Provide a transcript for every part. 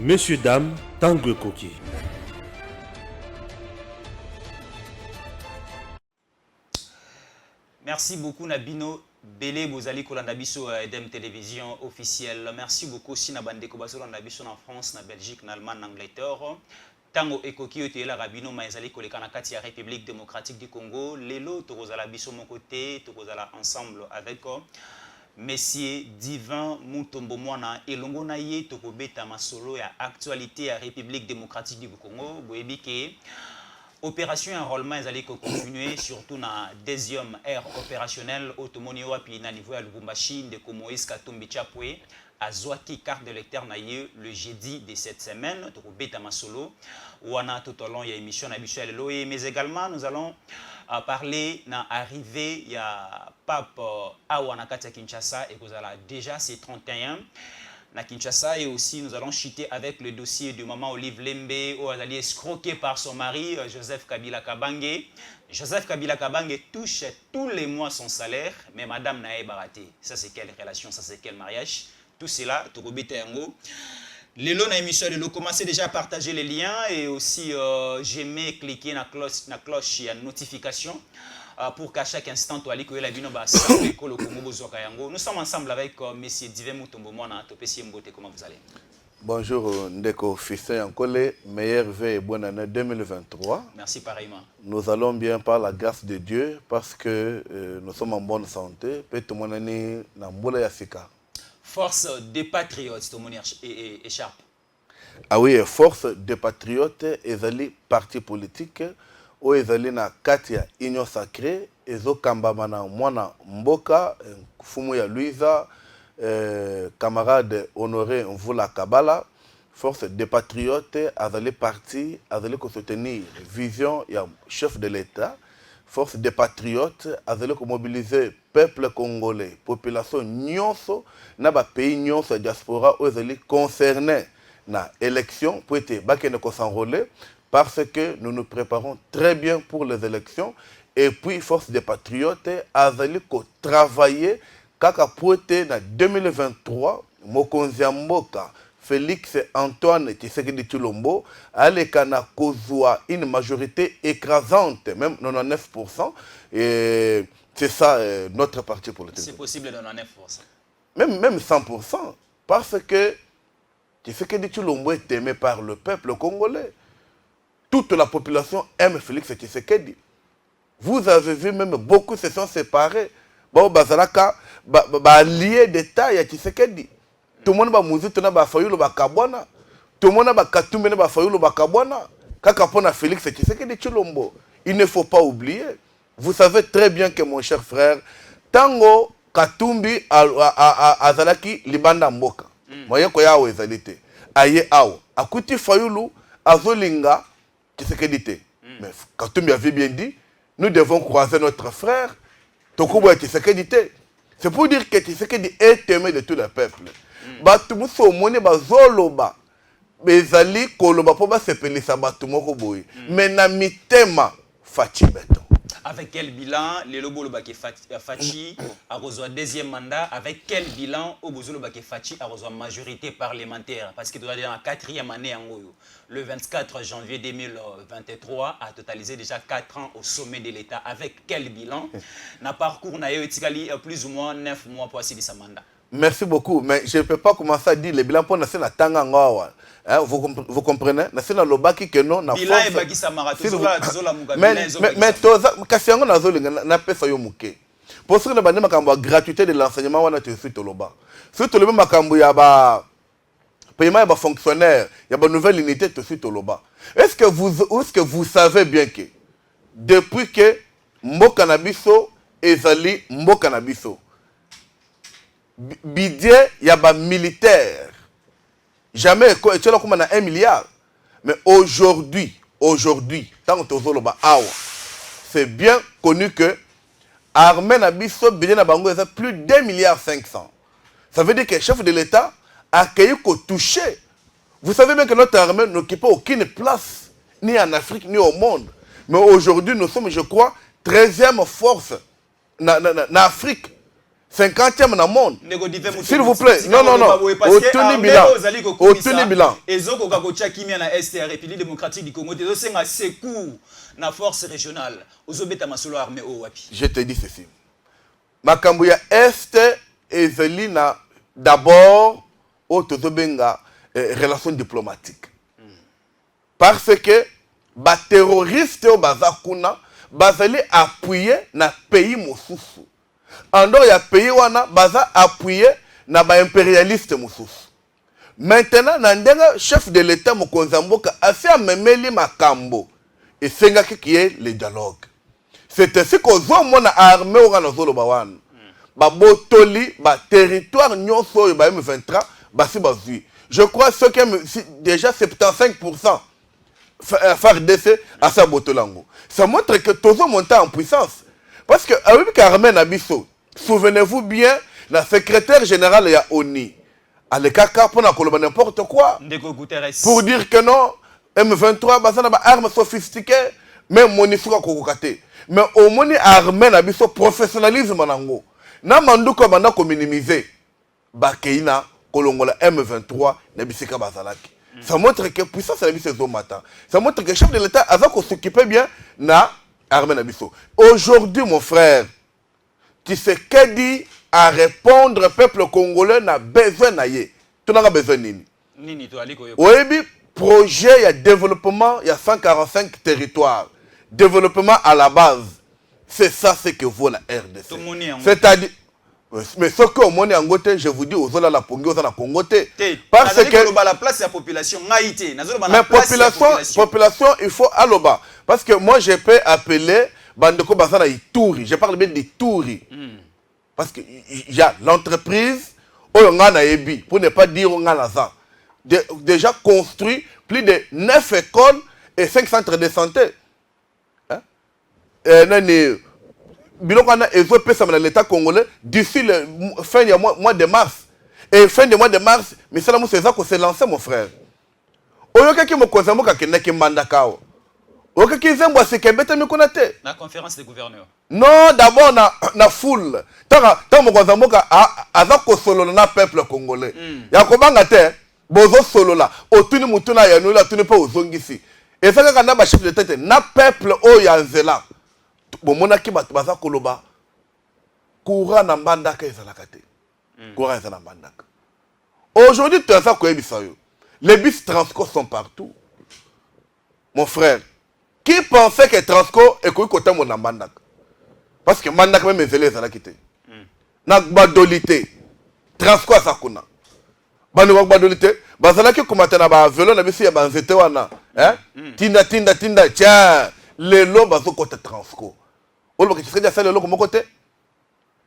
Messieurs, dames, Tanguy Koki. Merci beaucoup Nabino Bele Bozali Kolandabiso Edem Télévision officielle. Merci beaucoup aussi Nabandeko Basolo Nabiso en France, en Belgique, en Allemagne, en Angleterre. Tango Ekoki Otela Rabino Maizali Kolekana Katia République démocratique du Congo. Lelo Tokozala Biso mon côté, Tokozala ensemble avec Messieurs Divin Mutombo Mwana Elongo Naye Tokobeta Masolo ya actualité à République démocratique du Congo. Boebike opération enrôlement allait continuer surtout dans la deuxième ère opérationnelle automoni wapi na niveau ya Lubumbashi de Moïse Katumbi Chapwe a Zwaki carte d'électeur naie le jeudi de cette semaine to beta masolo wana tout au long ya émission na biso lelo mais également nous allons parler na arrivée ya pape awana kati ya Kinshasa et kozala déjà c'est 31 na Kinshasa et aussi nous allons chuter avec le dossier de maman Olive Lembe où elle est escroquée par son mari Joseph Kabila Kabange. Joseph Kabila Kabange touche tous les mois son salaire, mais madame Nae Baraté. Ça c'est quelle relation, ça c'est quel mariage? Tout cela, Tokobete Yango. Lelo na émission de commencez déjà à partager les liens et aussi j'aimais cliquer na cloche et notification. Pour qu'à chaque instant, nous sommes ensemble avec M. Divin Mutombo Mwana, comment vous allez? Bonjour Ndeko Fissin Yankole, meilleure vœux et bonne année 2023. Merci pareillement. Nous allons bien par la grâce de Dieu parce que nous sommes en bonne santé. Force des patriotes, tout le monde écharpe. Ah oui, force des patriotes, ezali parti politique. O ezali na kati ya union sacrée ezokambama na mwana mboka fumu ya Luiza camarade Honoré Mvula Kabala force des patriotes azali parti azali ko soutenir vision ya chef de l'État force des patriotes azali ko mobiliser peuple congolais population nyonso na ba pays nyonso diaspora o ezali concerné na élection pour être bakene ko s'enrôler parce que nous nous préparons très bien pour les élections. Et puis, Force des Patriotes a travaillé kaka poete na 2023, Mokonzi Mboka, Félix Antoine Tshisekedi Tshilombo, alekana kozwa une majorité écrasante, même 99%. Et c'est ça notre parti politique. C'est possible 99%. Même 100%. Parce que Tshisekedi Tshilombo est aimé par le peuple congolais. Toute la population aime Félix Tshisekedi. Vous avez vu même beaucoup se sont séparés. Bon, bazalaka allié d'État ya Tshisekedi. Tout le monde va mourir, tout le monde va fayulu bakabwana. Tout le monde va katumbe na fayulu bakabwana. Kaka pona Félix Tshisekedi Tshilombo. Il ne faut pas oublier. Vous savez très bien que mon cher frère, tango Katumbi azalaki libanda mboka. Moye ko yawo ezalite. Aye awo. Akuti fayulu azolinga Tshisekedi. Mais Katumbi avait bien dit, nous devons croiser notre frère, Tokubo Tshisekedi. C'est pour dire que Tshisekedi est aimé de tout le peuple. Batumuso mone bazoloba, bezali koloba po ba sepelisa batumoko boy. Mais na mitema fachi beton. Avec quel bilan le lobo lobake Fachi a reçu un deuxième mandat? Avec quel bilan Obozo lobake Fachi a reçu une majorité parlementaire? Parce que dans la quatrième année, le 24 janvier 2023, a totalisé déjà 4 ans au sommet de l'État. Avec quel bilan? Na parcours na plus ou moins 9 mois pour assurer sa mandat. Merci beaucoup, mais je ne peux pas commencer à dire le bilan pour naser la tanga ngawa. Vous comprenez? Naser na lobaki que non na bilan et baki samara tozola muga mais toza kasiango na zolinga na pesa yo muke. Pour ce que na bande makambo gratuité de l'enseignement wana te suite loba. Surtout le makambo ya ba paiement ya ba fonctionnaire, ya ba nouvelle unité te suite loba. Est-ce que vous savez bien que depuis que mboka na biso ezali mboka na biso budget y a ba militaire jamais tu as comme 1 milliard mais aujourd'hui tant que c'est bien connu que armée na biso budget na bango est plus d'1,5 milliard. Ça veut dire que le chef de l'État a accueilli qu'au toucher. Vous savez bien que notre armée n'occupe aucune place ni en Afrique ni au monde, mais aujourd'hui nous sommes, je crois, 13e force en Afrique. 50e dans le monde. Ndeko dive S'il vous plaît, non, non, non. Otuni bilan. Otuni bilan. Ezoko kakocha kimia na Est ya République démocratique du Congo. Tezo senga secours na force régionale. Ozobeta masolo armée o wapi. Je te dis ceci. Makambo ya Est ezali na d'abord au tozobenga relation diplomatique. Parce que ba terroriste au bazakuna bazali appuyer na pays mosusu. En dehors ya pays wana baza appuyer na ba impérialiste mosusu. Maintenant na ndenga chef de l'état mokonzi mboka asi amemeli makambo et senga qui est le dialogue. C'est ainsi qu'aux mona armée wana zolo bawana. Ba botoli ba territoire nyonso ba M23 basi bazui. Je crois ce que déjà 75% FARDC à sa botolango. Ça montre que tout le monde monte en puissance. Parce que avec Carmen Abisso, souvenez-vous bien, la secrétaire générale de ONU, à l'écart pour n'importe quoi. Pour dire que non, M23, bah, ça n'a pas armes sophistiquées, même Monisou a kokokate. Mais au moins, Carmen Abisso, professionnalisme en na manduko banda ko minimiser. Bah, Keina, Kolongola M23, Nabisika Bazalaki. Ça montre que puissance c'est ce matin. Ça montre que le chef de l'État a s'occuper bien na Armée Nabiso. Aujourd'hui, mon frère, tu sais qu'est dit à répondre au peuple congolais n'a besoin naïe. Tu n'as pas besoin nini. Nini to aliko yo. Oui, projet il y a développement, il y a 145 territoires. Développement à la base. C'est ça ce que vaut la RDC. C'est-à-dire mais ce que au monde en Gote, je vous dis aux autres la Pongi, aux autres la Congote. Parce que la place de la population, mais population, il faut aloba. Parce que moi, je peux appeler Bandeko Bazana Ituri. Je parle bien d'Ituri. Parce qu'il y a l'entreprise, pour ne pas dire on a déjà construit plus de 9 écoles et 5 centres de santé. L'État congolais d'ici le fin du mois de mars. Et fin du mois de mars, mais c'est là où s'est lancé, mon frère. La conférence des gouverneurs. Non, d'abord, na foule. Tant que solo na peuple congolais. Ya kobanga te, bozo solo la. Otuni mutuna ya nula, tuni pa ozongisi. Et ça, quand on a chef de tête, na peuple o yanzela. Bomonaki baza koloba courant na mbandaka ezalaka te. Courant ezala mbandaka. Aujourd'hui, tu as ça koyebisa yo. Les bus Transco sont partout. Mon frère, qui pensait que Transco est côté mon mbandaka? Parce que mbandaka même ezele ezalaki te. Na badolité. Transco asakuna. Banu badolité, bazalaki komata na ba vélo na bisi ya banzete wana, hein? Tinda tiens, les lots bazo côté Transco.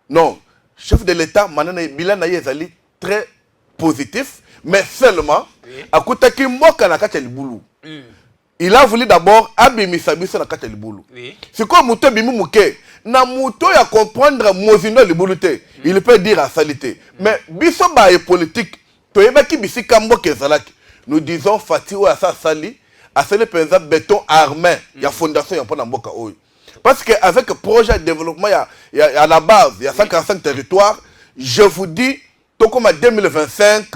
Non, chef de l'État, bilan est très positif, mais seulement, il a voulu d'abord abimisa biso na kata libulu. C'est comme muto bimu muke, na muto ya comprendre mozino libulu te, il peut dire à salité. Mais biso ba e politique, to yebaki bisi kambo kezalaki. Nous disons Fati ou asa sali, asali penza béton armé, ya fondation ya pona mboka oyo. Parce qu'avec le projet de développement, il y a à la base, il y a 145 territoires. Je vous dis, tout comme en 2025,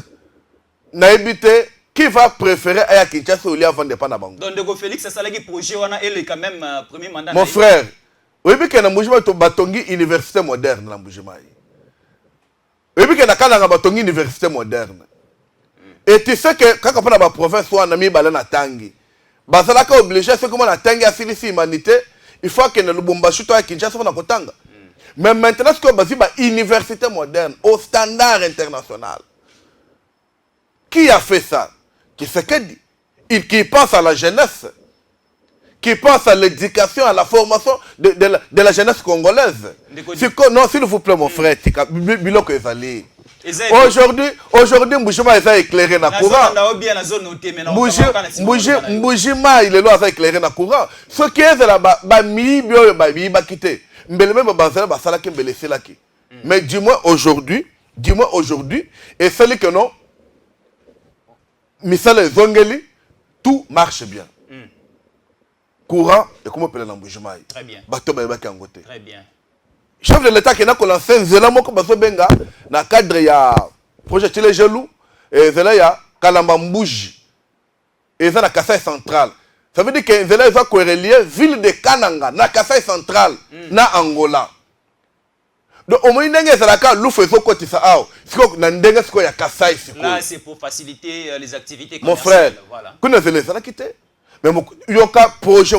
qui va préférer à Kinshasa ou avant de pas Nabango. Donc, Félix, ça c'est le projet, il est quand même premier mandat. Mon frère, oui, mais qu'il y a un batongi université moderne. Oui, mais qu'il y a un batongi université moderne. Et tu sais que quand on a la province, on a mis balana tangi. Bazalaka obligé, c'est comme on a tangi à Silici humanité. Il faut que le Lubumbashi soit à Kinshasa. Mais maintenant, ce qu'on a une université moderne, au standard international. Qui a fait ça? Qui pense à la jeunesse, qui pense à l'éducation, à la formation de la jeunesse congolaise. Non, s'il vous plaît, mon frère, Biloko Ezali. Aujourd'hui, Mboujima est éclairé dans le courant. Mboujima, il est là éclairé dans le courant. Ce qui est là-bas, il va quitter. Mais dis-moi aujourd'hui, et celui que non, Misale Zongeli, tout marche bien. Courant, et comment on peut l'embouger? Très bien. Bateau, très bien. chef de l'État qui n'a lancé Zela Moko Bazobenga, dans le cadre du projet Chile Gelou, et Zela ya Kalamba Mbouji, et ça, dans Kassai central. Ça veut dire que Zela est relié ville de Kananga, dans Kassai central, dans Angola. Donc, au moins, il y a un louf et zo koti sa ao. Là, c'est pour faciliter les activités mon frère, voilà. Mais il y a un projet qui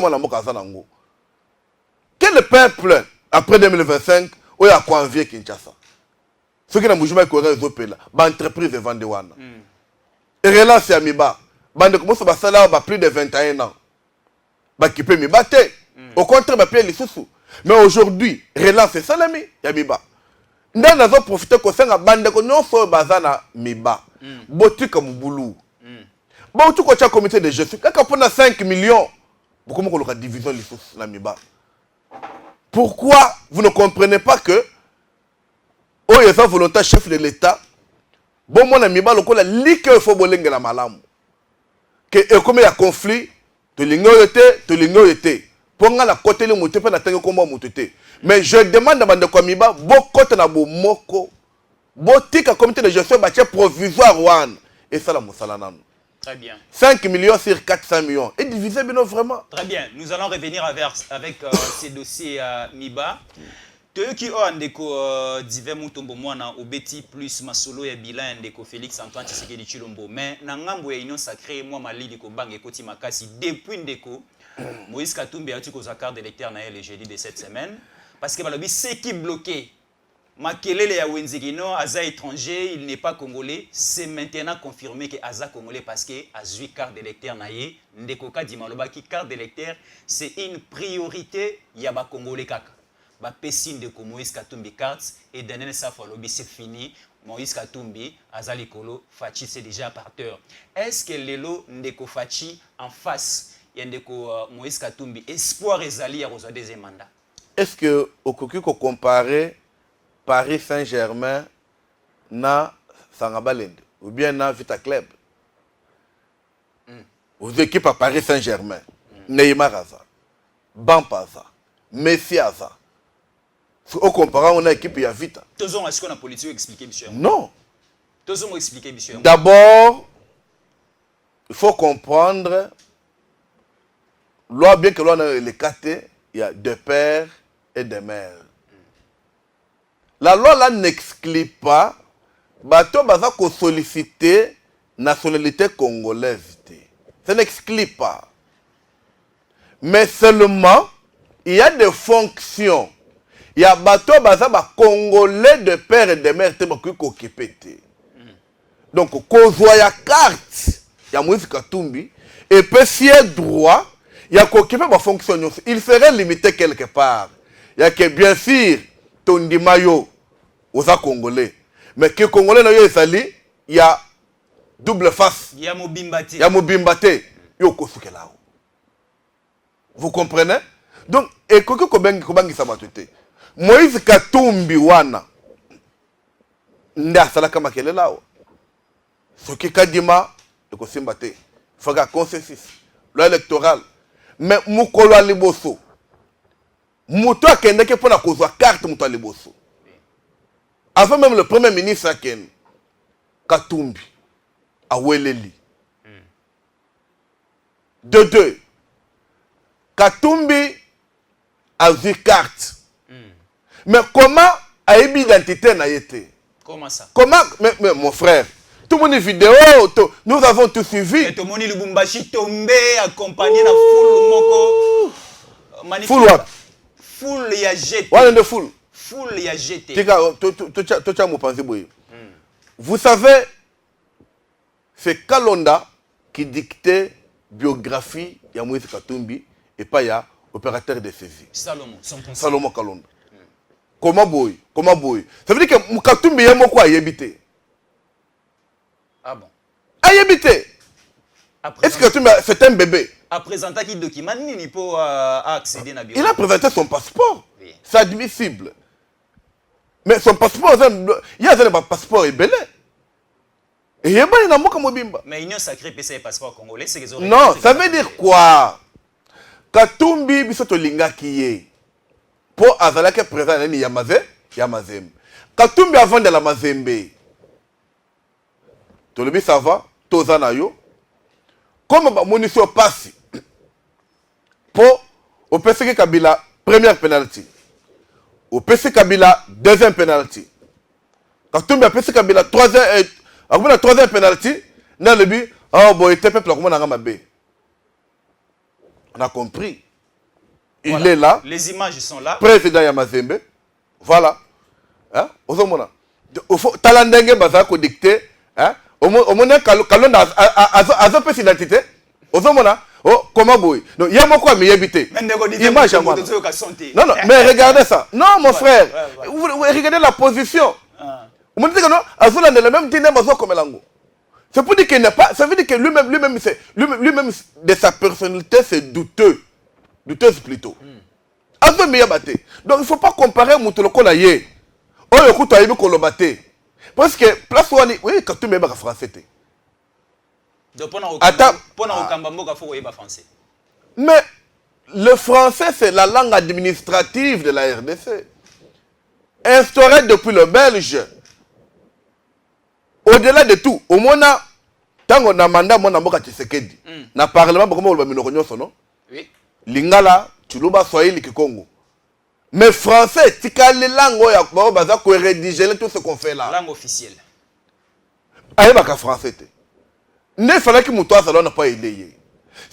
quel peuple, après 2025, il y a quoi envier Kinshasa? Ceux qui n'ont pas de l'entreprise de Vandewana. Et relance à Miba. Bande commence à salaire plus de 21 ans. Qui peut me battre. Au contraire, il peut les sous. Mais aujourd'hui, relance c'est ça l'ami, Yamiba. Nous avons profité que ça bande que non soit bazana Miba. Boti comme boulou. Bon tout côté comité de gestion, quand on a 5 millions, comment on a division les sous la Miba. Pourquoi vous ne comprenez pas que oh il y a un volontaire chef de l'État, bon mon ami ba lokola li que faut bolenga la malamu. Que comme il y a conflit, to l'ignorité. Pour nga la côté le moté pas na tango komba moté. Mais je demande à bande komiba bo côté na bo moko. Bo tika comité de gestion ba provisoire wan et ça la musala nanu. Très bien. 5 millions sur 400 millions. Et divisé bien vraiment. Très bien. Nous allons revenir avec ces dossiers Miba. Ceux qui ont des divers mutombo mwana obeti plus masolo ya bilan ndeko Félix Antoine Tshisekedi Tshilombo. Mais nangambo ya union sacrée moi malili ko bange koti makasi depuis ndeko Moïse Katumbi a tué aux carte d'électeur na le jeudi de cette semaine parce que balobi c'est qui bloqué. Makelele ya Wenzegino, Aza étranger, il n'est pas congolais. C'est maintenant confirmé que Aza congolais parce que Azui carte d'électeur naïe. Ndekoka Dimaloba qui carte d'électeur, c'est une priorité. Yaba congolais kaka. Ba pesine de Moïse Katumbi carte et Daniel Safalobi c'est fini. Moïse Katumbi, Aza Likolo, Fachi c'est déjà parteur. Est-ce que Lelo Ndeko Fachi en face, il y a Ndeko Moïse Katumbi, espoir ezali à rejoindre deuxième mandat? Est-ce que au Koku ko comparer Paris Saint-Germain na Sangabalende ou bien na Vita Club aux équipes à Paris Saint-Germain Neymar Aza Bampaza Messi Aza au comparant on a équipe ya Vita Tozon est-ce qu'on a politique expliquer monsieur? Non. Tozon expliquer monsieur. D'abord il faut comprendre loi bien que l'on a les quatre il y a deux pères et deux mères. La loi là n'exclut pas bateau baza ko solliciter nationalité congolaise. Ça n'exclut pas. Mais seulement il y a des fonctions. Il y a bateau baza ba congolais de père et de mère te baku ko kipete. Donc kozwa ya carte ya Moïse Katumbi et peut sier droit il y a ko kipé ba fonction. Il serait limité quelque part. Il y a que bien sûr Tondi Mayo aux Congolais. Mais que Congolais n'a eu il y a double face. Il y a Mobimbate. Il y a Mobimbate. Vous comprenez? Donc, et Koko Kobangi Sabatute. Moïse Katumbi wana. Nda salaka makele lao. Ce qui kadima, le Kosimbate. Faga consensus. Loi électorale. Mais Moukolo Aliboso. Mouto a kendeke pour la cause carte Mouto Aliboso. Avant même le premier ministre Ken Katumbi à Weleli. De deux. Katumbi a vu carte. Mais comment a eu l'identité n'a été? Comment ça? Comment mais mon frère, tout le monde est vidéo, nous avons tout suivi. Et tout le monde Lubumbashi tombé accompagné na foule moko. Foule what? Foule ya jeté. What the foule? Foule ya jeté. Vous savez, c'est Kalonda qui dictait biographie de Moïse Katumbi et pas ya opérateur de saisie. Salomon Kalonda. Comment boy? Comment boy? Ça veut dire que Katumbi est quoi habité? Ah bon? A habité. Est-ce que Katumbi c'est un bébé? A présenté qui document ni pour accéder à il a présenté son passeport. Oui. C'est admissible. Mais son passeport, il y a un passeport et belé. Et il y a un mobimba. Mais l'Union sacrée peut un passeport congolais, c'est que non, ça veut dire quoi? Katumbi bisoto linga kiye. pour azalaki présent nani ya Mazembe. Katumbi avant de la Mazembe. Tolobi ça va, toza na yo. Comme ba munition passe pour au PSG Kabila première penalty. Au PSG Kabila deuxième penalty. Katumbi a PSG Kabila troisième penalty dans le but oh boy était peuple comme on a mabé. On a compris. Il voilà. Est là. Les images sont là. Président Yamazembe. Voilà. Hein? Ozomona. Talandenge bazako dicté. Hein? Au moins kalonda azo pesi identité. Ozomona. Oh comment boy. Donc il y a mon quoi mais yebité. Image à moi. Non non, mais regardez ça. Non mon frère. Vous regardez la position. Vous me dites que non, Azola n'est le même dîner bazo comme Lango. C'est pour dire qu'il n'est pas, ça veut dire que lui-même de sa personnalité c'est douteux. Douteuse plutôt. Donc il ne faut pas comparer Moutoloko na ye. Oh, écoute, tu as Kolobate. Parce que, place où on est, oui, quand tu m'es français. Donc, français. Mais le français, c'est la langue administrative de la RDC. Instaurée depuis le Belge. Au-delà de tout, au moins, tant qu'on a mandat, mon amour à Tshisekedi. Na parlement, comment on va me non? Oui. Lingala, Tuluba, Swahili, Kikongo. Mais français, tu as les langues, tu as rédigé tout ce qu'on fait là. Langue officielle. Aïe, bah, français. Il fallait que Moutoua Salon n'a pas aidé.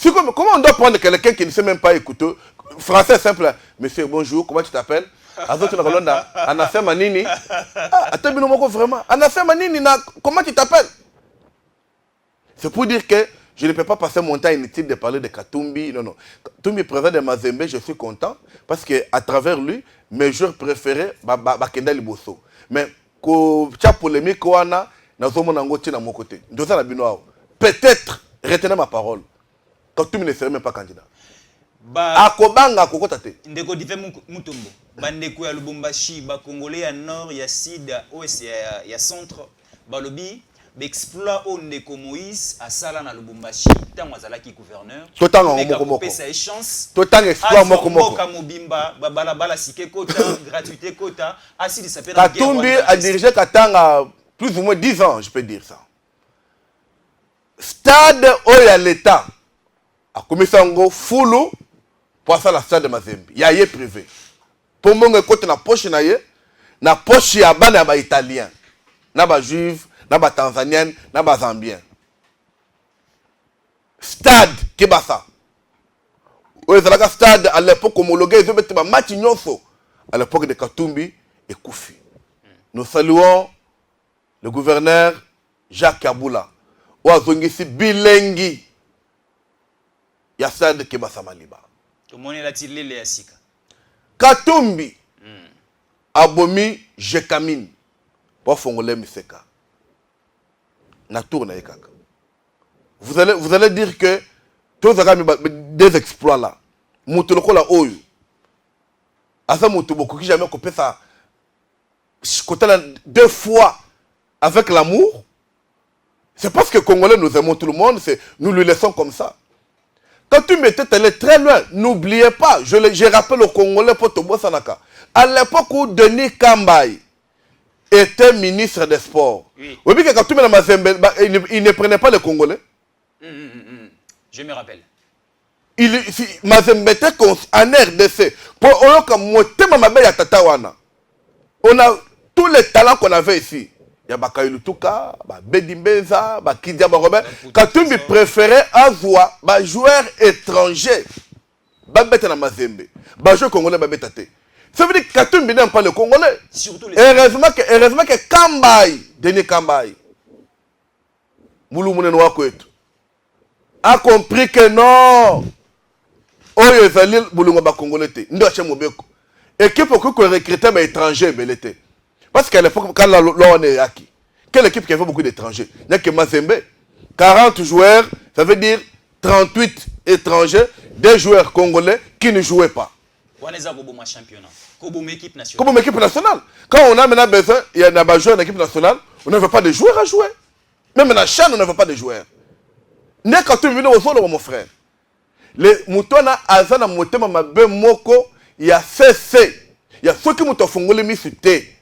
Comment on doit prendre quelqu'un qui ne sait même pas écouter? Français simple, monsieur, bonjour, comment tu t'appelles? Anafé Manini. Attends, vraiment. Anafé Manini, comment tu t'appelles? C'est pour dire que je ne peux pas passer mon temps inutile de parler de Katumbi. Non, non. Katumbi, président de Mazembe, je suis content parce qu'à travers lui, mes joueurs préférés, Bakenda Liboso. Mais, quand tu as polémique, tu as mon côté. Peut-être, retenez ma parole. Katumbi ne serait même pas candidat. Akobanga, Kokotate. Ndeko Dive Mutombo. Bandeko ya Lubumbashi, Congolais ya Nord, ya Sud, Ouest, ya Centre, Balobi. Exploit au Ndeko Moïse à Sala na Lubumbashi tant azalaki gouverneur totanga moko sa chance totanga exploit moko mobimba bala sike kota gratuité kota asili s'appelle Katumbi a dirigé Katanga plus ou moins 10 ans, je peux dire ça. Stade oya l'état a commencé ngo fulu pour ça la stade de Mazembe ya privé pour monga côté na poche ya bana ba italien na ba juif na ba tanzanien na ba zambien stade Kibasa oezalaka stade à l'époque homologué ils ont match nyonso à l'époque de Katumbi et Koufi. Nous saluons le gouverneur Jacques Kabula oazongisi bilengi ya stade Kibasa Maliba tomoni la tilele ya sika Katumbi abomi Jekamine pour Fongolais Miseka. Vous allez dire que tous des exploits là, Moutoloko la Oyo, Asa Moutoboko qui jamais coupé ça, deux fois avec l'amour, c'est parce que Congolais nous aimons tout le monde, nous lui laissons comme ça. Quand tu m'étais allé très loin, n'oubliez pas, je rappelle aux Congolais pour Tobo Sanaka, à l'époque où Denis Kambaye était ministre des Sports. Oui. Quand tu me il ne prenait pas les Congolais. Je me rappelle. Mazembe était en RDC. On a tous les talents qu'on avait ici. Il y a Bakayulu Tuka, Bedi Mbenza, Kidia Robert. Katumbi préférait avoir des joueurs étrangers. Babette na Mazembe. Des joueurs congolais babette. Ça veut dire que Katumbi n'aime pas le Congolais. Surtout les heureusement que Kambaye, Denis Kambaye, Moulou Mounenwa Kouetou, a compris que non. Oyo ezali Boulunga ba Congolais te. Ndo ache mobeko. Équipe pour que recruter des étrangers belete. Parce qu'à l'époque quand on est acquis, quelle équipe qui avait beaucoup d'étrangers? Il n'y a que Mazembe. 40 joueurs, ça veut dire 38 étrangers, des joueurs congolais qui ne jouaient pas. On est un championnat. Comme équipe nationale. Comme équipe nationale. Quand on a maintenant besoin, il y a des joueurs d'équipe nationale, on ne veut pas de joueurs à jouer. Même dans la chaîne, on ne veut pas de joueurs. N'est quand tu viens au sol, mon frère. Les moutons, Azana Motema Mabe Moko, il y a cessé ya soki moto afungoli misu te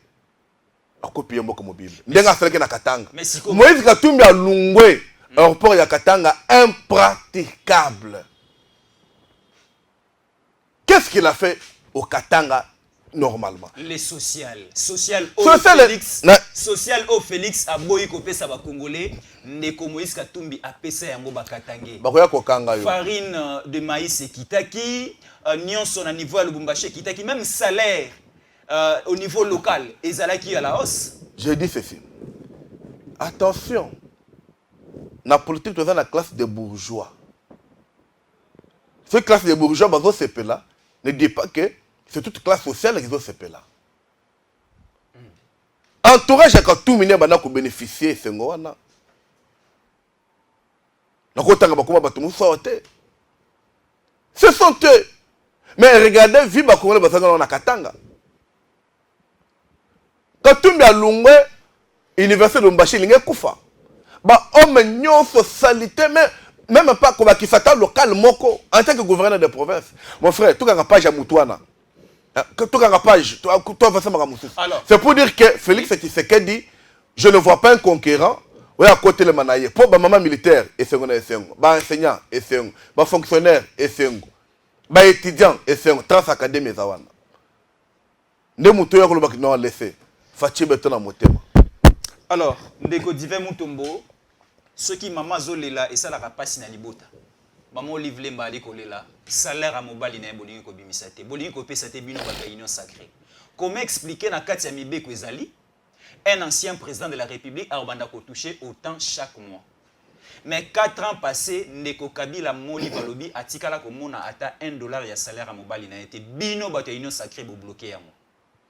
akopiye mboka mobile ndenga asalaki na Katanga. Moïse Katumbi alungwe aéroport ya Katanga impraticable. Qu'est-ce qu'il a fait au Katanga normalement? Les sociales social au Félix aboyi kopesa ba Congolais ndeko Moïse Katumbi apesa yango ba Katangé. Bakoya kokanga yo. Farine de maïs ekitaki, nyonso na niveau ya Lubumbashi ekitaki, même salaire au niveau local ezalaki à la hausse. Je dis ceci. Attention. La politique dans la classe des bourgeois. Cette classe des bourgeois, là, ne dit pas que c'est toute classe sociale qui ont là. Entourage à tout le monde qui bénéficier de ce qu'on ce sont eux. Mais regardez, vie Bakongo Basanga na Katanga. Katumbi alungwe université de Lubumbashi linge kufa. Ba homme nyonso salité même pas comme qui s'attend local moko en tant que gouverneur de province. Mon frère, tout ka page ya Mutuana. Tout ka page, toi va ça makamusu. C'est pour dire que Félix Tshisekedi, je ne vois pas un conquérant. Oui, à côté le manaye. Pour ba maman militaire et secondaire et ba enseignant et ba fonctionnaire et ba étudiant et trans académie zawana. Ne muto ya kolobaki non laisser. Fachi beto na motema. Alors, ndeko Divin Mutombo, ceux qui maman zolela et ça la rapasi na libota. Maman Olive Lemba ali kolela, salaire à mobali na bolingi ko bimisate. Bolingi ko pesate bino ba union sacrée. Comment expliquer na kati ya mibeko ezali un ancien président de la République a obanda ko toucher autant chaque mois. Mais 4 ans passés, ndeko Kabila Moli Balobi atikala ko mona ata $1 ya salaire à mobali na été bino ba union sacrée bo bloquer yango.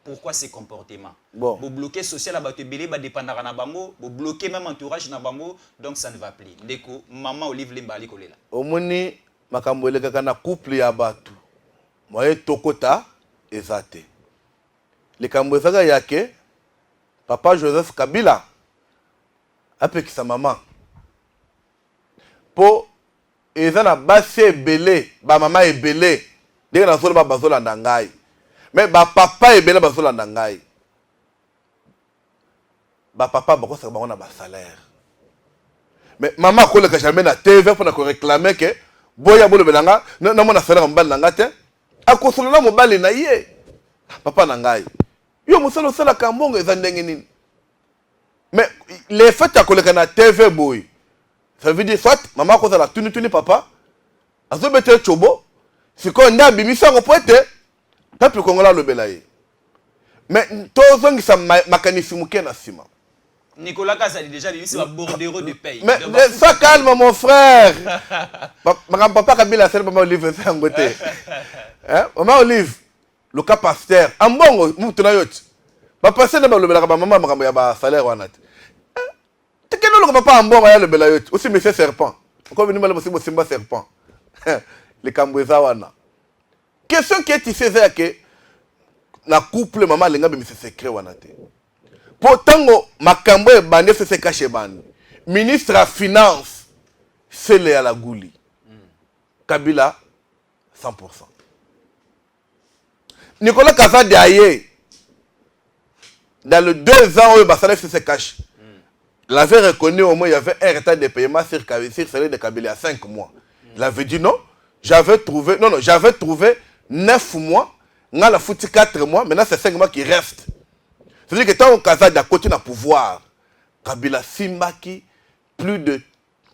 Pourquoi ces comportements? Bon. Vous bloquez social à Batebele, vous dépendez de bango, vous bloquez même entourage na bango, donc ça ne va plus. Ndeko, maman Olive Lembali kolela. Omoni makamboele kaka na couple ya batu. Moye tokota ezate. Le kambo ezaka yake papa Joseph Kabila apekisa maman. Po ezana basi ebele, ba mama ebele. Ndenge na solo ba bazola ndangai. Mais ba papa ebele bazola ndangai. Ba papa bako sa ba na ba salaire. Mais maman ko le ka jamais na TV pour na ko réclamer que boya bolo belanga na mona salaire mbali nanga te. Akosolola mobali na ye. Papa nangai. Yo musolo sala kambongo eza ndenge nini. Mais les faits à ko le na TV boy. Ça veut dire soit maman ko la tuni papa. Azo bete chobo. Siko nda bimisa ko poete. Peuple congolais le belaye. Mais tous ça mécanisme muke na sima. Nicolas Kazali déjà lui c'est un bordereau de paye. Mais ça calme mon frère. Papa Kabila c'est maman Olive c'est un côté. Hein? Maman Olive le cas pasteur en bongo mutuna yoti. Papa c'est na le belaka maman makambo ya ba salaire wana. Tu que le papa en bongo ya le belayoti. Aussi monsieur serpent. Encore venu mal possible simba serpent. Les kambweza wana. Question qui est ici, c'est que na couple maman lenga be mise secret wana te. Pourtant makambo e bande se cache bande. Ministre à finance c'est le la gouli. Kabila 100%. Nicolas Kazadi aye dans les 2 ans où Bassalef se cache. Il avait reconnu au moins il y avait un retard de paiement sur salaire de Kabila à 5 mois. Il avait dit non, j'avais trouvé 9 mois, on a foutu 4 mois, maintenant c'est 5 mois qui restent. C'est-à-dire que tant au Kazadi à côté d'un pouvoir, Kabila Simbaki, plus de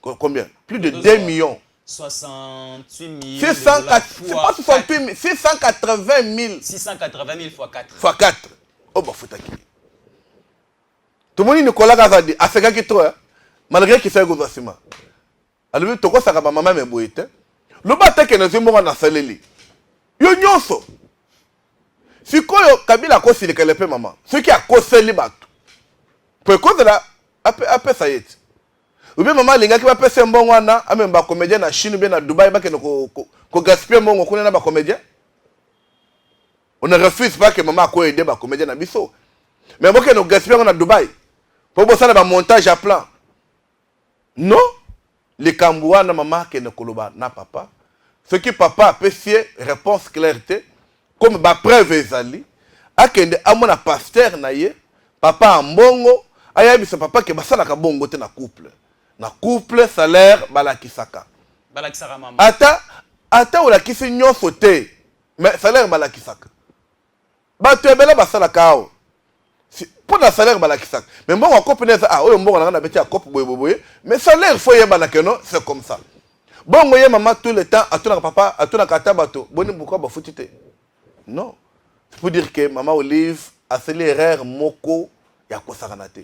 combien? Plus de 2 millions. 68 millions. C'est pas 68 000, 680 000. 680 000 fois 4. Fois 4. Oh, bah, faut t'acquitter. Tout le monde, Nicolas Kazadi, a fait quelque chose, malgré qu'il fait gros assima. Alors, tu vois, ça va maman me boiter. Le bâtard qui nous est na saleli. Yo nyonso. Si koyo Kabila kosi le kelepe maman. Ce qui a causé les bateaux. Pour cause là, après ça y est. Ou bien maman linga qui va passer mbongo wana, amem ba comédien na Chine ou bien na Dubaï ba ke ko gaspiller mbongo ko na ba comédien. On ne refuse pas que maman ko aider ba comédien na biso. Mais bon que no gaspiller na Dubaï. Pour bo ça ba montage à plan. Non. Les Kambouana na maman ke ne koloba na papa. Ce qui papa a fait réponse clarté comme ba preuve ezali akende amona pasteur na ye papa ambongo ayebisa papa ke basalaka bongo te na couple salaire balakisaka mama ata olakisi nyonso te mais salaire balakisaka bato ebele basalaka awa pour la salaire balakisaka mais mbongo akope neza oyo mbongo nanga na beti akope boye mais salaire faut yebana que non c'est comme ça bongo ye maman tout le temps atonaka papa atonaka ata bato boni pourquoi bafuti te non c'est pour dire que maman Olive a fait l'erreur moko ya kosakana te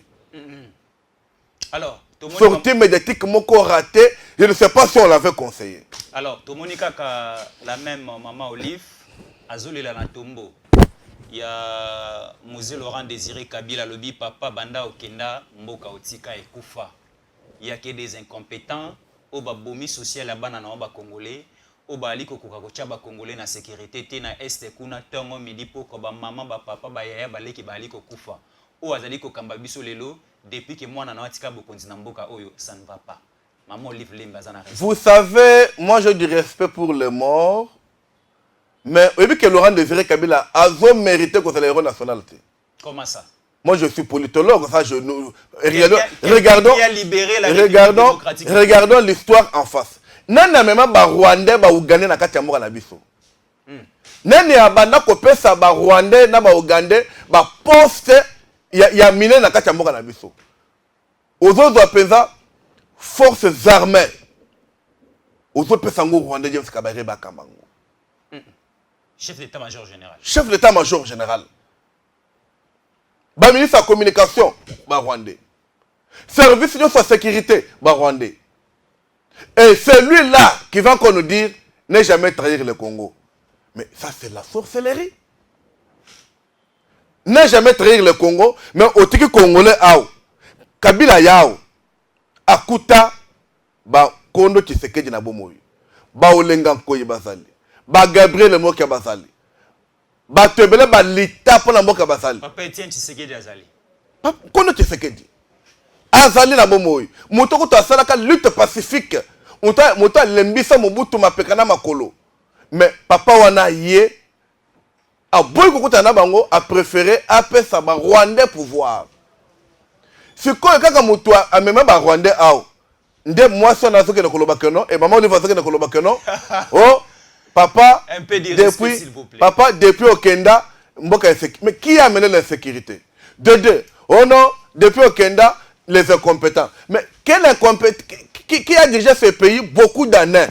alors sortie médiatique moko raté, je ne sais pas si on l'avait conseillé. Alors Tomonika la même maman Olive azolela na tombo. Il y a Mosé Laurent Désiré Kabila lobi papa banda okenda mboka otika ekufa. Il y a que des incompétents au babomi social abana na ba congolais au ba aliko koka ko chaba congolais na sécurité te na est kuna tongo midi poko ba maman ba papa ba yaya baleki ba aliko kufa. O azali ko kamba biso lelo depuis que moi na atika bokonzi na mboka oyo ça ne va pas. Maman Olive Lemba za na raison. Vous savez, moi j'ai du respect pour les morts. Mais au début que Laurent Désiré Kabila a mérité que c'est l'héros national. Comment ça? Moi je suis politologue, ça regardons l'histoire en face. Nana même ba Rwandais ba Ougandais na kati ya mboka na biso. Nani abanda kopesa ba Rwandais na ba Ougandais ba poste ya mine na kati ya mboka na biso. Ozozo apeza forces armées. Ozo pesa ngo Rwandais James Kabarebe ba Kamango. Chef d'état-major général. Chef d'état-major général. Ba ministre de la communication, ba Rwandais. Service de sécurité, ba Rwandais. Et celui-là qui va qu'on nous dire ne jamais trahir le Congo. Mais ça c'est la sorcellerie. Ne jamais trahir le Congo, mais au tiki congolais ao. Kabila yao. Akuta ba Kondo Tshisekedi na bomoyi. Ba Olenga Nkoyi bazali. Ba Gabriel Mokia bazali. Ba tebele ba lita pona mboka bazali. Papa Etienne Tshisekedi azali. Kondo Tshisekedi. Azali na bomoyi. Mutoko to asalaka lutte pacifique. Muta lembisa Mobutu mapekana makolo. Mais papa wana ye a boy kokuta na bango a préféré apesa ba Rwandais pouvoir. Sikoyo kaka mutu a mema ba Rwandais ao. Nde mwasi na soke na koloba keno et maman Olive soke na koloba keno. Oh papa, un peu de respect, s'il vous plaît. Papa, depuis Okenda, mais qui a amené l'insécurité? De deux. Oh non, depuis Okenda, les incompétents. Mais quel incompétent qui a dirigé ce pays beaucoup d'années?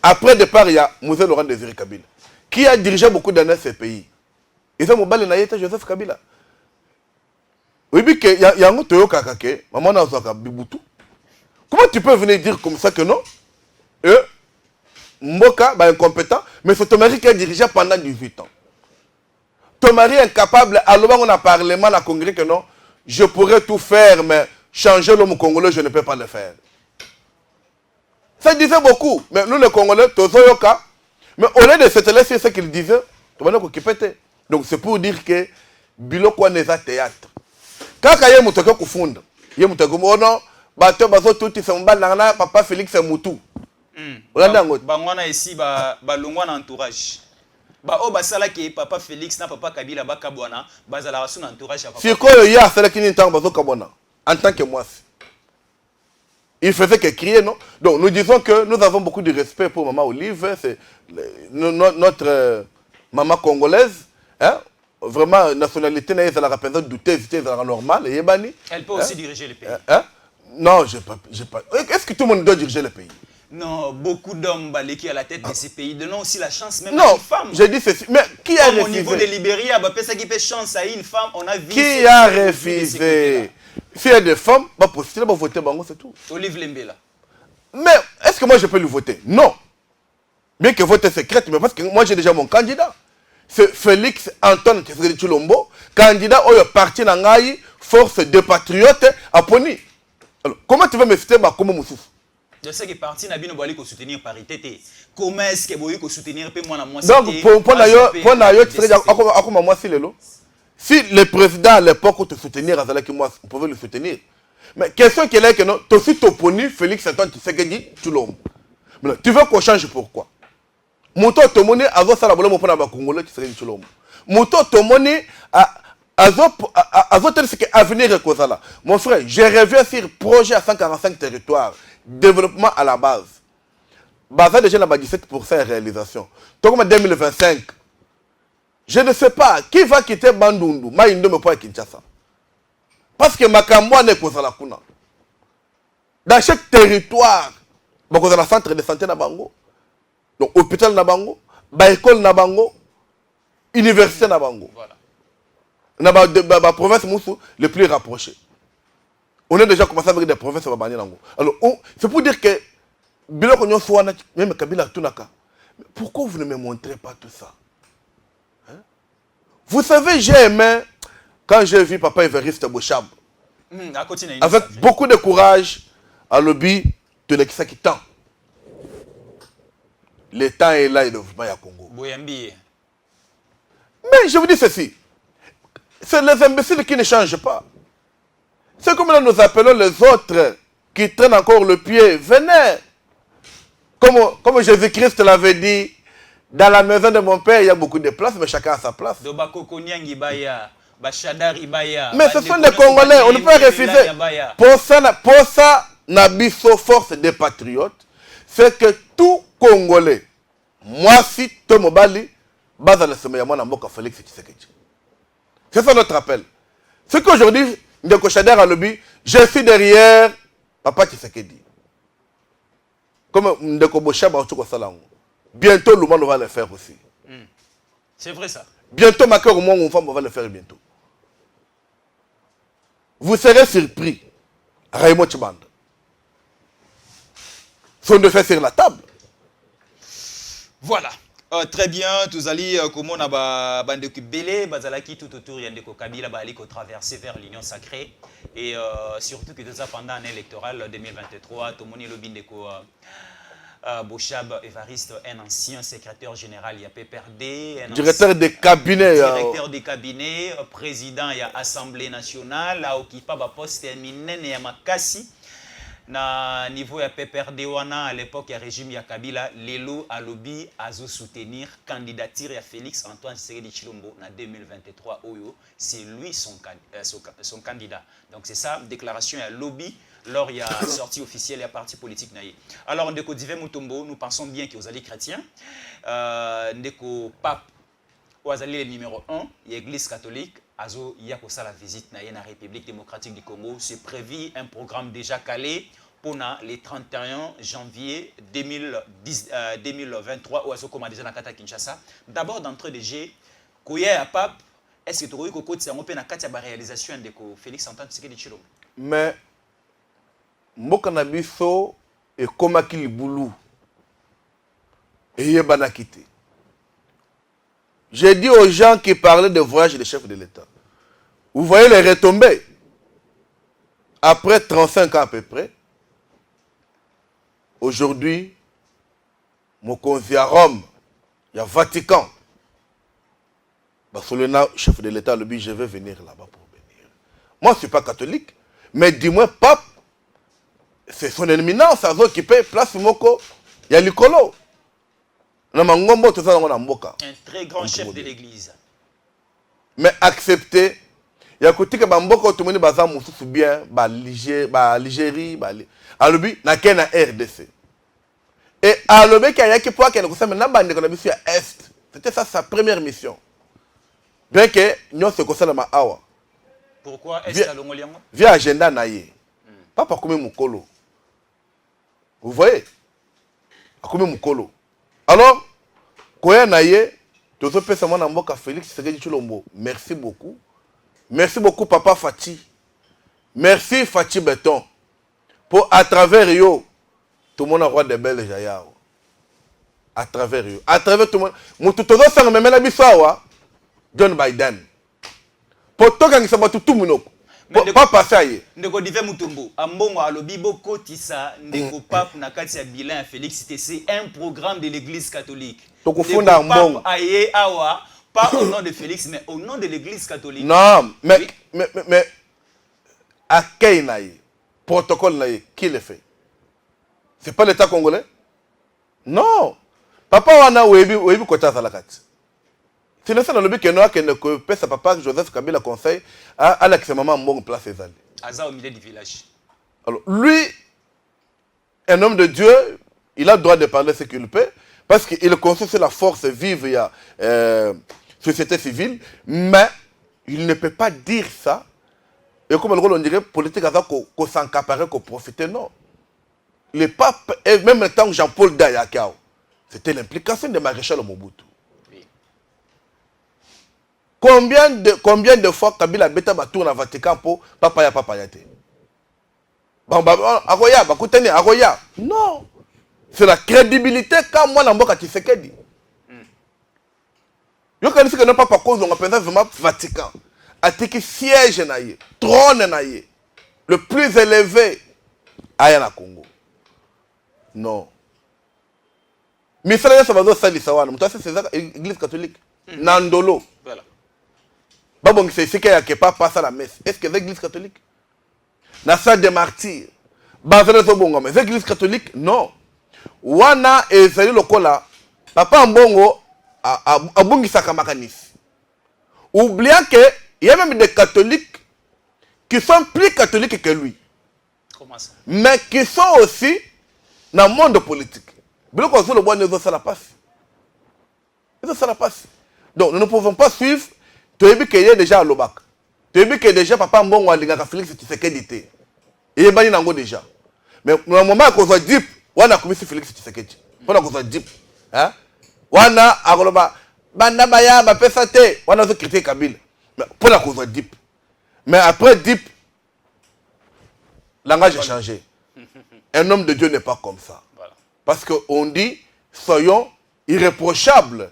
Après départ, il y a Mosé Laurent Désiré Kabila. Qui a dirigé beaucoup d'années ce pays? Ils ont mobile naïté Joseph Kabila. Oui, mais il y a un autre Kakake, maman n'a pas Bibutu. Comment tu peux venir dire comme ça que non? Mboka, bah, incompétent, mais c'est ton mari qui a dirigé pendant 18 ans. Ton mari est incapable, alors on a parlement, on a congrès que non, je pourrais tout faire, mais changer l'homme congolais, je ne peux pas le faire. Ça disait beaucoup, mais nous les Congolais, Tozoyoka, mais au lieu de se laisser ce qu'il disait, donc c'est pour dire que Biloko n'est pas théâtre. Quand il y a un kufunda, il y a un oh non, bateau bazo tout ils sont balana, papa Félix Moutou. Bangwana ici ba longwa na entourage. Ba o basala ke papa Félix na papa Kabila ba kabwana bazala rasu na entourage ya papa. Si koyo ya sala kini ntango bazo kabwana en tant que moi. Il faisait que crier non. Donc nous disons que nous avons beaucoup de respect pour maman Olive, c'est notre maman congolaise, hein? Vraiment nationalité na la représente douteuse, c'est normal et yebani. Elle peut aussi diriger le pays. Hein? Non, j'ai pas. Est-ce que tout le monde doit diriger le pays? Non, beaucoup d'hommes baléki à la tête de ces pays donnent aussi la chance même non, à une femme. Je dis ceci. Mais qui a refusé? Au niveau de Libéria, ça qui fait chance à une femme, on a vu. Qui a refusé? S'il y a des femmes, bah postuler, bah voter, bah c'est tout. Olive Lembela. Mais est-ce que moi je peux lui voter? Non. Bien que voter secrète, mais parce que moi j'ai déjà mon candidat. C'est Félix Antoine Tshisekedi Tshilombo, candidat au parti Nangaï, force des patriotes à Poni. Alors, comment tu veux me citer bah comment Moussous? Je sais que parti Nabino Boali ko soutenir parité. Comment est-ce que Boali ko soutenir pe moi na moi? Donc pour nayo tu serais akoma moi si lelo. Si le président à l'époque te soutenir azala que moi on pouvait le soutenir. Mais question qui est là que non, tu aussi t'opponi Félix Antoine Tshisekedi Tshilombo. Mais tu veux qu'on change pourquoi? Moto to moni azo sala bolo mo pona ba Congolais Tshisekedi Tshilombo. Moto tomoni azotel ce que avenir ekozala. Mon frère, je reviens sur projet à 145 territoires, développement à la base. Baza déjà là 17% de réalisation. Donc en 2025, je ne sais pas qui va quitter Bandundu, Maïndo me pas Kinshasa. Parce que Makamwa n'est pas la kuna. Dans chaque territoire, il y a un centre de santé na bango, donc hôpital na bango, école na bango, université na bango. Voilà. Dans la province le plus rapproché. On a déjà commencé avec des provinces. Alors, c'est pour dire que même Kabila Tunaka, pourquoi vous ne me montrez pas tout ça? Hein? Vous savez, j'ai aimé quand j'ai vu Papa Évariste Bochab. Avec beaucoup de courage, à lobby de l'exécutant. Le temps est là, il ne veut pas y Congo. Boyambi. Mais je vous dis ceci. C'est les imbéciles qui ne changent pas. C'est comme là nous appelons les autres qui traînent encore le pied. Venez. Comme Jésus-Christ l'avait dit, dans la maison de mon père, il y a beaucoup de places, mais chacun a sa place. Mais ce sont des Congolais, on ne peut pas refuser. Pour ça, Nabiso force des patriotes, c'est que tout Congolais, moi si Tomobali, base à la semaine, moi, Namboka Félix Tshisekedi. C'est ça notre appel. C'est qu'aujourd'hui, Ndeko Shader a lobby, je suis derrière Papa Tshisekedi. Comme Ndeko Bochab a bientôt, le monde va le faire aussi. C'est vrai ça. Bientôt, ma cœur au monde, on va le faire bientôt. Vous serez surpris. Raymond Chiband. Son de fait sur la table. Voilà. Très bien, tous allez comme on a bande de belé, bazalaki tout autour yandeko Kabila bali ko traverser vers l'union sacrée et surtout que déjà pendant l'année électorale 2023 tout moni lobindeko Bochab Évariste, un ancien secrétaire général il y a PPRD, directeur de cabinet, directeur de cabinet, président il y a Assemblée nationale, a occupé ba poste éminent ya makasi. Na niveau ya PPRD wana à l'époque ya régime ya Kabila lelo alobi azo soutenir candidature ya Félix Antoine Tshisekedi Tshilombo na 2023 oyo c'est lui son candidat. Donc c'est ça déclaration ya lobby lors il y a sortie officielle ya parti politique naïe. Alors ndeko Dive Mutombo, nous pensons bien que vous allez chrétiens. Ndeko pape Ouazali le numéro 1, l'église catholique, Azo Yakosa la visite na la République démocratique du Congo. C'est prévu un programme déjà calé pour les 31 janvier 2023 où Azo comme déjà na Kata Kinshasa. D'abord d'entrée de jeu, Koya Pape, est-ce que tu as eu que c'est un peu na Kata ba réalisation de Félix Antoine Tshisekedi Tshilombo? Mais Mboka biso et komaki libulu et yebana kité. J'ai dit aux gens qui parlaient de voyage des chefs de l'État, vous voyez les retombées. Après 35 ans à peu près, aujourd'hui, Mokonzi à Rome, il y a Vatican. Barcelona, chef de l'État, le but, je vais venir là-bas pour venir. Moi, je ne suis pas catholique, mais dis-moi, pape, c'est son éminence, à qui paye place Moko, il y a Licolo. Un très grand chef de l'église. Mais accepter, il y a côté que Bamboka tout le monde bazar mususu bien, l'Algérie, Alobi na Kenya RDC. Et Alobi qui a qui pour qu'elle concerne maintenant bande qu'on a vu à Est. C'était ça sa première mission. Bien que nous se concerne ma awa. Pourquoi Est à Longoliango? Via agenda naïe. Pas par comme Mukolo. Vous voyez? Comme Mukolo. Alors, Koya Naye, tu as fait ça à Félix Tshisekedi Tshilombo. Merci beaucoup. Merci beaucoup, Papa Fati. Merci, Fati Béton. Pour, à travers yo, tout le monde a roi de belles Jayao. À travers yo. À travers tout le monde. Moutou Tozo Sang, mais la bisawa, John Biden. Pour toi, quand il s'est battu tout le monde. Pas passer ailleurs. Ndeko Dive Mutombo, ambongo alobi boko tisa ndeko pape na kati ya bilan Félix c'est un programme de l'église catholique. Ndeko pape aye awa pas au nom de Félix mais au nom de l'église catholique. Non, mais à Keinaï, protocole naïe, qui le fait? C'est pas l'État congolais? Non. Papa wana webi kota salakati. Tu ne sais dans le but que Noah que peut sa papa Joseph Kabila conseil à la que maman en place ses alliés. Aza au milieu du village. Alors lui, un homme de Dieu, il a le droit de parler ce qu'il peut parce qu'il construit sur la force vive il y a société civile, mais il ne peut pas dire ça. Et comme on dirait politique à ça qu'on s'encaparait, qu'on profitait, non. Le pape, et même le temps Jean-Paul Dayakao, c'était l'implication de Maréchal Mobutu. Oui. Combien de fois Kabila Beta Batour dans le Vatican pour papaya te? Non. C'est la crédibilité quand moi, Namboka Tshisekedi. Yo quand que non pas cause on appelle ça vraiment Vatican. Atiki siège naïe, trône naïe, le plus élevé à na Congo. Non. Mais ça là ça va ça lisawana. Mutasa c'est l'église catholique. Nandolo. Voilà. Babong c'est ce qu'il y a qui pas passe à la messe. Est-ce que l'église catholique? Na salle des martyrs. Bazana so bongo mais l'église catholique non. Wana ezali lokola papa mbongo abungisa makanisi. Oubliant que il y a même des catholiques qui sont plus catholiques que lui. Comment ça? Mais qui sont aussi dans le monde politique. Donc nous ne pouvons pas suivre. Tu as vu qu'il y a déjà à l'Obac. Tu as vu que déjà papa Mbongo a dit que Félix Tshisekedi. Il est banni déjà. Mais au moment où on a dit, on a commis Félix Tshisekedi. On a dit, hein? On a agoloba banda baya ba pesate, on a critiqué Kabila. Mais pour la cause de Dip. Mais après Dip, le langage a changé. Un homme de Dieu n'est pas comme ça. Voilà. Parce qu'on dit, soyons irréprochables.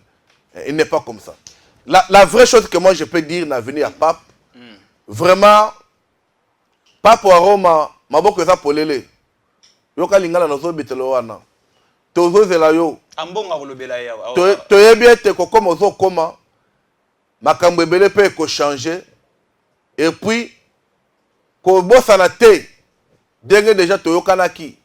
Il n'est pas comme ça. La vraie chose que moi je peux dire dans l'avenir à Pape, vraiment, Pape à Roma, ma boque ça pour l'élé. Yoka lingala nozo bitelo wana. Tozo zela yo. Ambonga kolobela ya. Toye bien te kokoma ozo koma. Makambo ebele pe ko changer. Et puis ko bossa na te. Dengue déjà toyokanaki.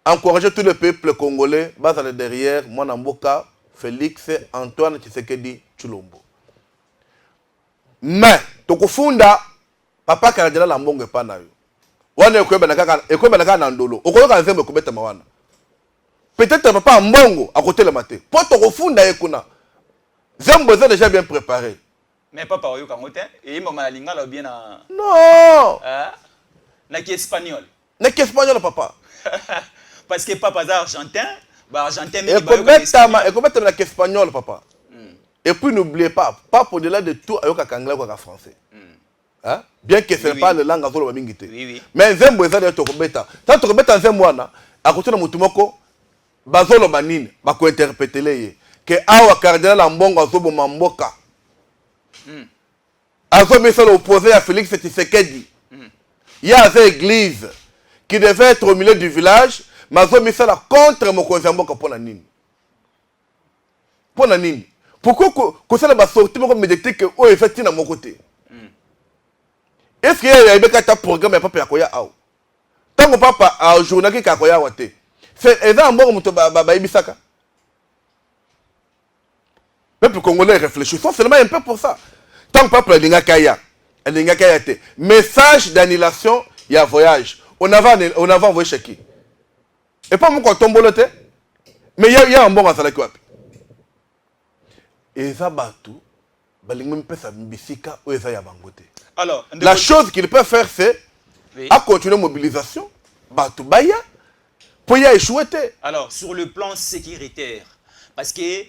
Encourager tout le peuple congolais, basé derrière moi Namboka, Félix Antoine Tshisekedi Tshilombo. Mais tokufunda papa Kardinal Lambongo pa na yo. Wana ekweba na ndolo. Okoyoka nzembe kubeta mawana. Peut-être papa Mbongo à côté le matin. Pour tokufunda ekuna. Zembo est déjà bien préparé. Mais papa oyoka ngote et mama lingala bien na. Non. Na qui espagnol. Na qui espagnol papa. Parce que papa est argentin, bah argentin mais et comment na espagnol papa. Et puis n'oubliez pas, au-delà de tout ayoka anglais ou français. Hein? Bien que ce n'est pas la langue azolo babingité. Oui. Mais zembo ezali to kobeta. Tant to kobeta zembo wana, à côté de mutumoko bazolo banine, ba ko interpréter les que awa cardinal Mbongo azobo mamboka. Azo mais l'opposé à Félix Tshisekedi. Il y a cette église qui devait être au milieu du village, mais azo mais la contre Mokonzi Mboka pour la nini. Pour la nini. Pourquoi que ça va sortir comme médiatique que oh effectivement à mon côté. Est-ce qu'il y a un programme et papa yakoya aou? Tant que papa a journée qui kakoya wate. C'est un bon muto ba ibisaka. Le peuple congolais réfléchit seulement un peu pour ça. Tant que papa linga kaya te. Message d'annulation, il y a voyage. On avait envoyé chez qui? Et pas mon quand tombolote. Mais il y a un bon à ça quoi. Et ça batu balinga mpesa mbisika ou eza ya bangote. Alors, la chose qu'il peut faire, c'est à continuer la mobilisation, pour y échouer. Alors, sur le plan sécuritaire, parce que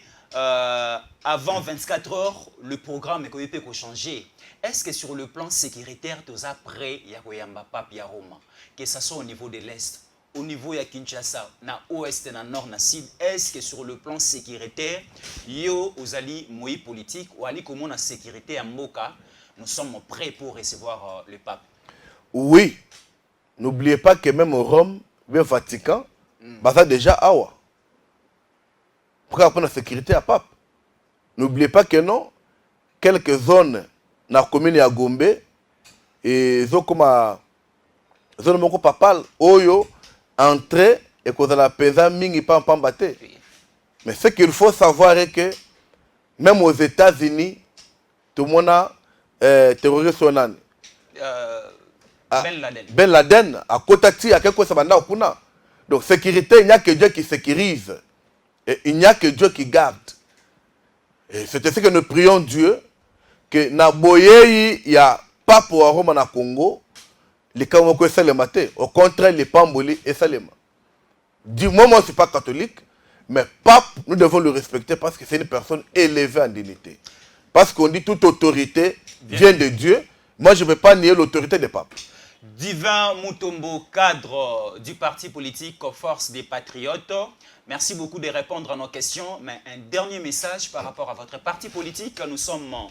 avant 24 heures, le programme est changé. Est-ce que sur le plan sécuritaire, tu es prêt à Roma, que ce soit au niveau de l'Est, au niveau de Kinshasa, na Ouest, na Nord, na Sud, est-ce que sur le plan sécuritaire, yo ozali moi politique ou ali comment la sécurité à Moka? Nous sommes prêts pour recevoir le pape. Oui. N'oubliez pas que même au Rome, au Vatican, ça déjà awa. Pour apprendre la sécurité à pape. N'oubliez pas que non, quelques zones dans la commune de Gombe et zo comme zone moko papal oyo entrer et cause la pesa mingi pam pam baté. Mais ce qu'il faut savoir est que Même aux États-Unis, tout le monde a terroriste son âne. Ben Laden, à Kotati, à quelque chose de donc, sécurité, il n'y a que Dieu qui sécurise. Et il n'y a que Dieu qui garde. Et c'est ce que nous prions Dieu, que Naboye, il y a pas pour Rome na Congo, les Kamoko et Salemate. Au contraire, les Pamboli et Salema. Du moment où je ne suis pas catholique, mais pape, nous devons le respecter parce que c'est une personne élevée en dignité. Parce qu'on dit toute autorité vient de Dieu. Moi, je ne vais pas nier l'autorité des papes. Divin Mutombo, cadre du parti politique Force des Patriotes. Merci beaucoup de répondre à nos questions. Mais un dernier message par rapport à votre parti politique. Nous sommes en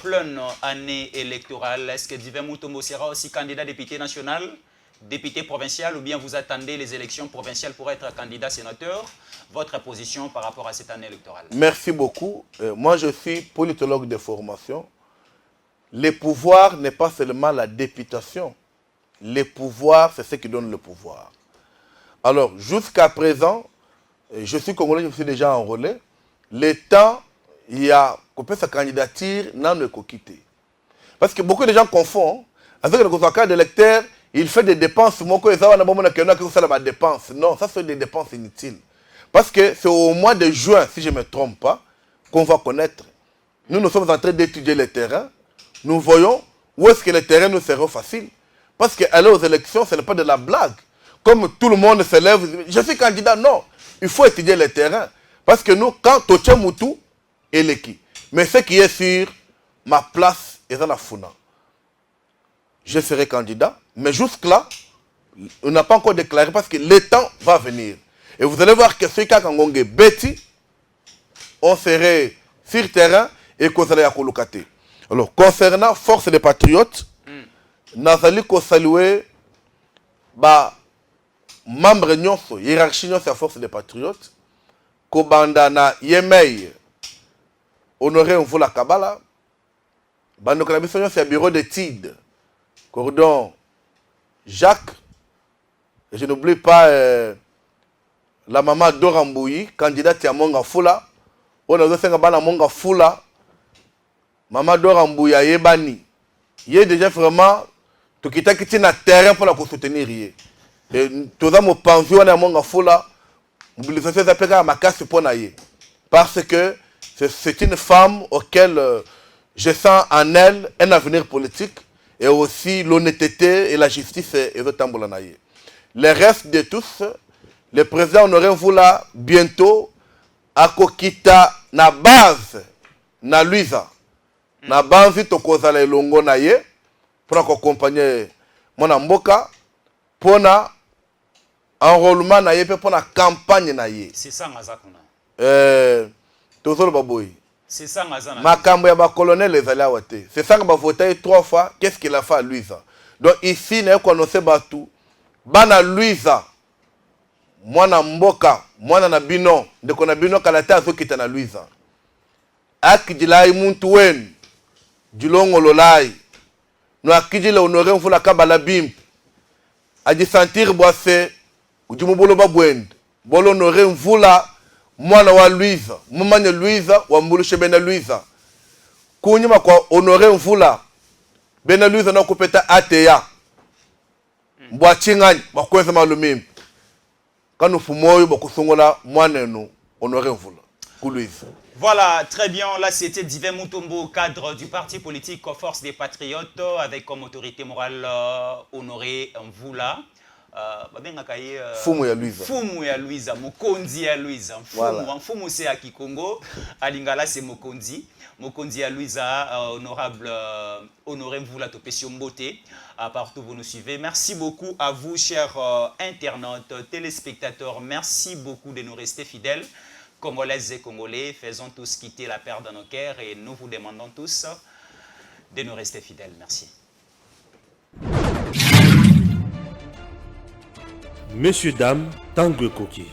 pleine année électorale. Est-ce que Divin Mutombo sera aussi candidat député national, député provincial, ou bien vous attendez les élections provinciales pour être candidat sénateur? Votre position par rapport à cette année électorale? Merci beaucoup. Moi, je suis politologue de formation. Le pouvoir n'est pas seulement la députation. Les pouvoirs, c'est ce qui donne le pouvoir. Alors, jusqu'à présent, je suis congolais, je suis déjà enrôlé. L'État, il y a coupé sa candidature, n'a ne quitté. Parce que beaucoup de gens confondent. Avec le cas d'électeur, il fait des dépenses. Non, ça c'est des dépenses inutiles. Parce que c'est au mois de juin, si je ne me trompe pas, qu'on va connaître. Nous sommes en train d'étudier le terrain. Nous voyons où est-ce que le terrain nous sera facile. Parce qu'aller aux élections, ce n'est pas de la blague. Comme tout le monde se lève, je suis candidat, non. Il faut étudier le terrain. Parce que nous, quand Toche Moutou et l'équipe, mais ce qui est sûr, ma place est dans la Founa. Je serai candidat, mais jusque-là, on n'a pas encore déclaré parce que le temps va venir. Et vous allez voir que ceux qui ont gagné Betty, on serait sur terrain et qu'on allait à Kolokate. Alors, concernant Force des Patriotes, Nazali ko saluer ba membre nyonso hiérarchie nyonso ya Force des Patriotes ko banda na Yemei Honoré Mvula Kabala bando kana biso nyonso ya bureau d'études Cordon Jacques, et je n'oublie pas la maman Dorambouyi, candidate à Monga Fula. On a aussi un Monga Fula. Maman Dorambouyi a Yebani. Il est déjà vraiment tout qui t'a quitté le terrain pour la soutenir. Et tout ça, mon pension à Monga Fula, mobilisation s'appelle à ma casse pour naïe. Parce que c'est une femme auquel je sens en elle un avenir politique. Et aussi l'honnêteté et la justice et le tamboulanaïe. Le reste de tous, le président Honoré Mvula bientôt à Kokita na base na Luisa. Na base tokoza le longo naïe pour accompagner mon mboka pour na enrôlement naïe pour na campagne naïe. C'est ça ngazakuna. Tozolo baboy. C'est ça, Mazana. Makambo ya ba colonel les allés voter. C'est ça que va voter 3 fois. Qu'est-ce qu'il a fait à Luisa? Donc ici, nous connaissons tout. Bana Luisa, mwana mboka, mwana na bino, de kona bino kalata azo kita na Luisa. Akijilai muntu wen, jilongo lolai. No akijile Honoré Mvula Kabala bimp. Aji sentir boise, ujumubolo babwend. Bolo Honoré Mvula mwana wa Luisa, mumanya Luisa, wa mbulushe bena Luisa. Kunyuma kwa Honoré Mvula, bena Luisa na kupeta ateya. Mbwa chingani, bakweza malumimi. Kanu fumoyo, bakusongola mwanenu, Honoré Mvula, ku Luisa. Voilà, très bien. Là, c'était Divin Mutombo, cadre du parti politique Force des Patriotes, avec comme autorité morale Honoré Mvula. Fumu ya Luisa. Fumu ya Luisa, Mokonzi ya Luisa. Voilà. Fumu c'est à Kikongo, à Lingala c'est Mokonzi. Mokonzi ya Luisa, honorable Honoré Mvula Topesio Mbote, partout vous nous suivez. Merci beaucoup à vous, chers internautes, téléspectateurs. Merci beaucoup de nous rester fidèles. Congolaises et Congolais, faisons tous quitter la peur dans nos cœurs et nous vous demandons tous de nous rester fidèles. Merci. Messieurs, dames, Tanguy Koki.